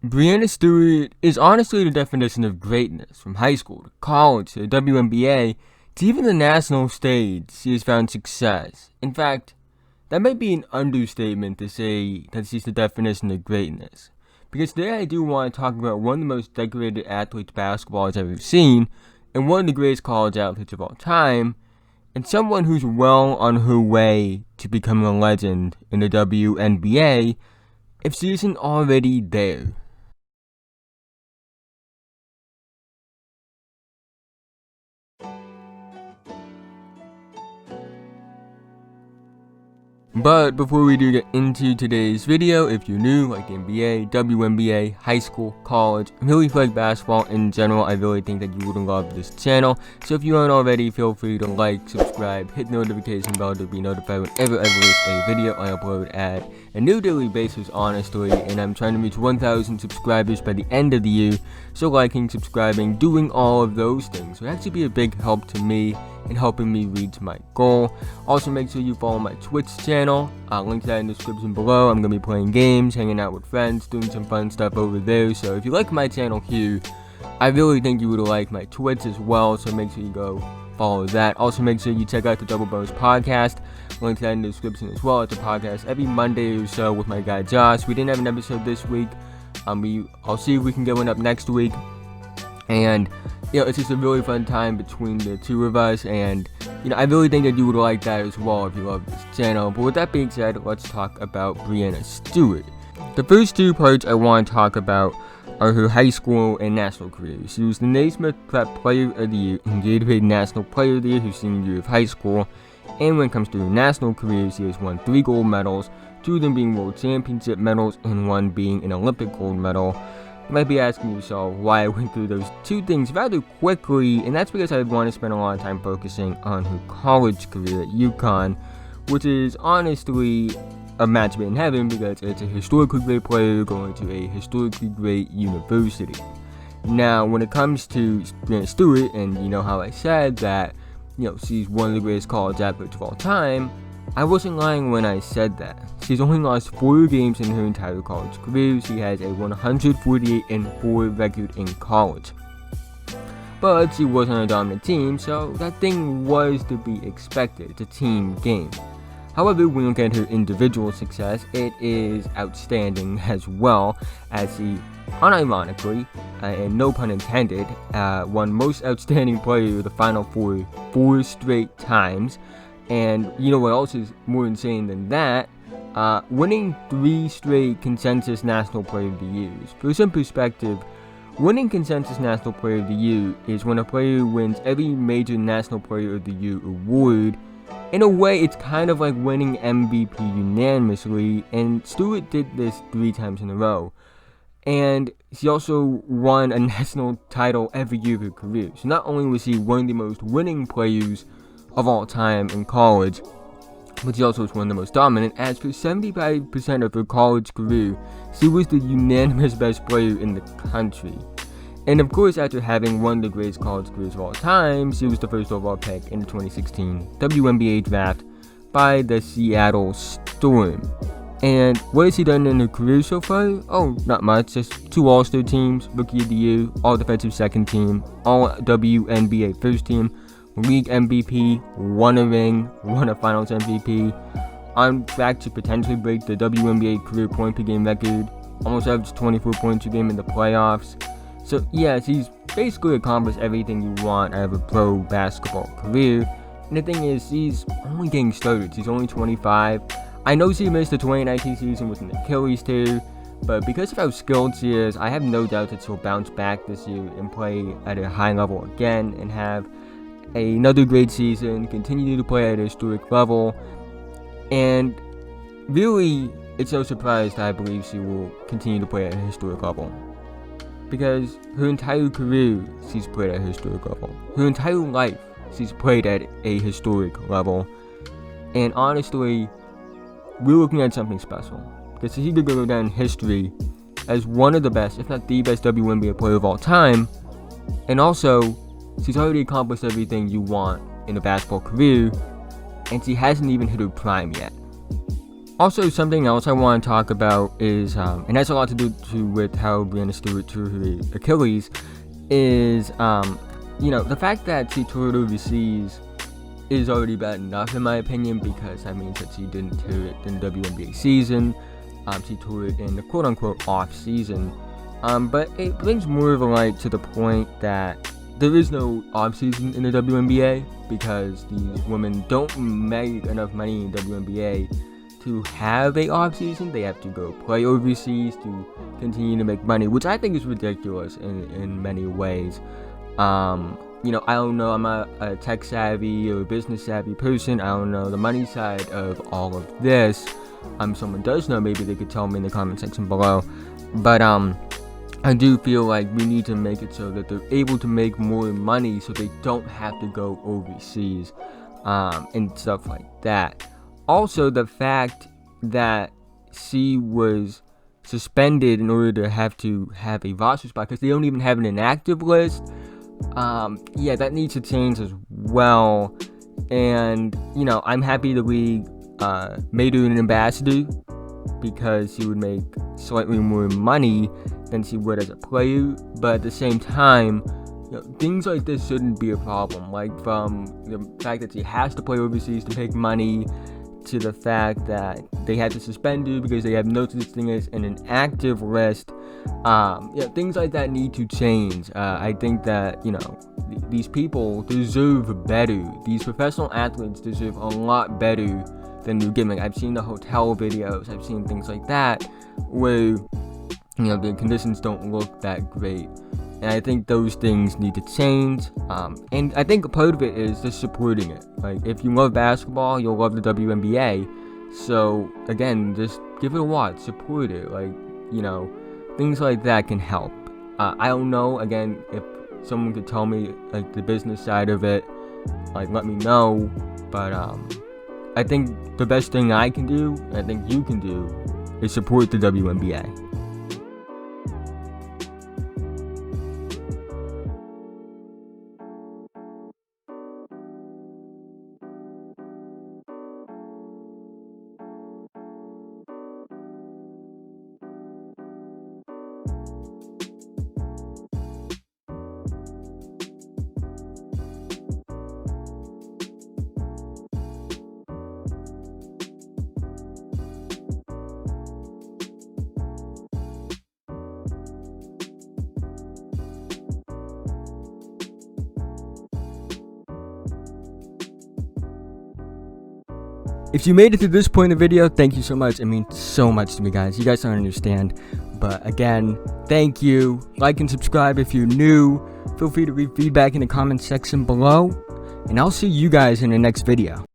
Breanna Stewart is honestly the definition of greatness. From high school to college to the WNBA to even the national stage, she has found success. In fact, that might be an understatement to say that she's the definition of greatness. Because today I do want to talk about one of the most decorated athletes basketball has ever seen, and one of the greatest college athletes of all time, and someone who's well on her way to becoming a legend in the WNBA if she isn't already there. But before we do get into today's video, if you're new, like the NBA, WNBA, high school, college, really like basketball in general, I really think that you would love this channel. So if you aren't already, feel free to like, subscribe, hit the notification bell to be notified whenever I release a video I upload at a new daily basis, honestly. And I'm trying to reach 1,000 subscribers by the end of the year. So liking, subscribing, doing all of those things would actually be a big help to me in helping me reach my goal. Also, make sure you follow my Twitch channel. Link to that in the description below. I'm going to be playing games, hanging out with friends, doing some fun stuff over there. So if you like my channel here, I really think you would like my Twitch as well. So make sure you go follow that. Also, make sure you check out the Double Bonus podcast. Link to that in the description as well. It's a podcast every Monday or so with my guy Josh. We didn't have an episode this week. I'll see if we can get one up next week. And it's just a really fun time between the two of us, and I really think that you would like that as well if you love this channel. But with that being said, let's talk about Breanna Stewart. The first two parts I want to talk about are her high school and national career. She was the Naismith Prep Player of the Year and Gatorade National Player of the Year her senior year of high school. And when it comes to her national career, she has won 3 gold medals, 2 of them being World Championship medals, and 1 being an Olympic gold medal. You might be asking yourself why I went through those 2 things rather quickly, and that's because I want to spend a lot of time focusing on her college career at UConn, which is honestly a match made in heaven because it's a historically great player going to a historically great university. Now, when it comes to Breanna Stewart, and you know how I said that, she's one of the greatest college athletes of all time, I wasn't lying when I said that. She's only lost 4 games in her entire college career. She has a 148-4 record in college. But she was on a dominant team, so that thing was to be expected. It's a team game. However, when you look at her individual success, it is outstanding as well, as she, unironically, and no pun intended, won Most Outstanding Player of the Final Four 4 straight times. And you know what else is more insane than that? Winning 3 straight Consensus National Player of the Years. For some perspective, winning Consensus National Player of the Year is when a player wins every major National Player of the Year award. In a way, it's kind of like winning MVP unanimously, and Stewart did this 3 times in a row. And she also won a national title every year of her career. So not only was she one of the most winning players of all time in college, but she also was one of the most dominant, as for 75% of her college career, she was the unanimous best player in the country. And of course, after having one of the greatest college careers of all time, she was the first overall pick in the 2016 WNBA draft by the Seattle Storm. And what has she done in her career so far? Oh, not much, just 2 All-Star teams, Rookie of the Year, All-Defensive Second Team, All-WNBA First Team, League MVP, won a ring, won a Finals MVP, on track to potentially break the WNBA career point per game record, almost averaged 24 points per game in the playoffs. So yeah, she's basically accomplished everything you want out of a pro basketball career. And the thing is, she's only getting started. She's only 25. I know she missed the 2019 season with an Achilles tear, but because of how skilled she is, I have no doubt that she'll bounce back this year and play at a high level again and have another great season, continue to play at a historic level, and really, it's no surprise that I believe she will continue to play at a historic level. Because her entire career, she's played at a historic level. Her entire life, she's played at a historic level. And honestly, we're looking at something special. Because she's going to go down in history as one of the best, if not the best WNBA player of all time. And also, she's already accomplished everything you want in a basketball career, and she hasn't even hit her prime yet. Also, something else I want to talk about is, and has a lot to do with how Breanna Stewart tore her Achilles, is, the fact that she tore it overseas is already bad enough in my opinion, because that means that she didn't tear it in the WNBA season. She tore it in the quote-unquote off season. But it brings more of a light to the point that there is no off season in the WNBA, because these women don't make enough money in the WNBA to have a off season. They have to go play overseas to continue to make money, which I think is ridiculous in many ways. I don't know, I'm a tech savvy or business savvy person. I don't know the money side of all of this. Someone does know, maybe they could tell me in the comment section below. But I do feel like we need to make it so that they're able to make more money, so they don't have to go overseas, and stuff like that. Also, the fact that she was suspended in order to have a roster spot, because they don't even have an inactive list. That needs to change as well. And I'm happy the league made her an ambassador, because she would make slightly more money than she would as a player. But at the same time, things like this shouldn't be a problem. Like, from the fact that she has to play overseas to make money, to the fact that they had to suspend her because they have no such thing as an inactive list. Things like that need to change. I think that these people deserve better. These professional athletes deserve a lot better than they're giving. I've seen the hotel videos. I've seen things like that where the conditions don't look that great. And I think those things need to change. And I think part of it is just supporting it. Like, if you love basketball, you'll love the WNBA. So, again, just give it a watch. Support it. Like, things like that can help. I don't know, again, if someone could tell me, like, the business side of it, like, let me know. But, I think the best thing I can do, and I think you can do, is support the WNBA. If you made it to this point in the video, thank you so much. It means so much to me, guys. You guys don't understand. But again, thank you. Like and subscribe if you're new. Feel free to leave feedback in the comment section below. And I'll see you guys in the next video.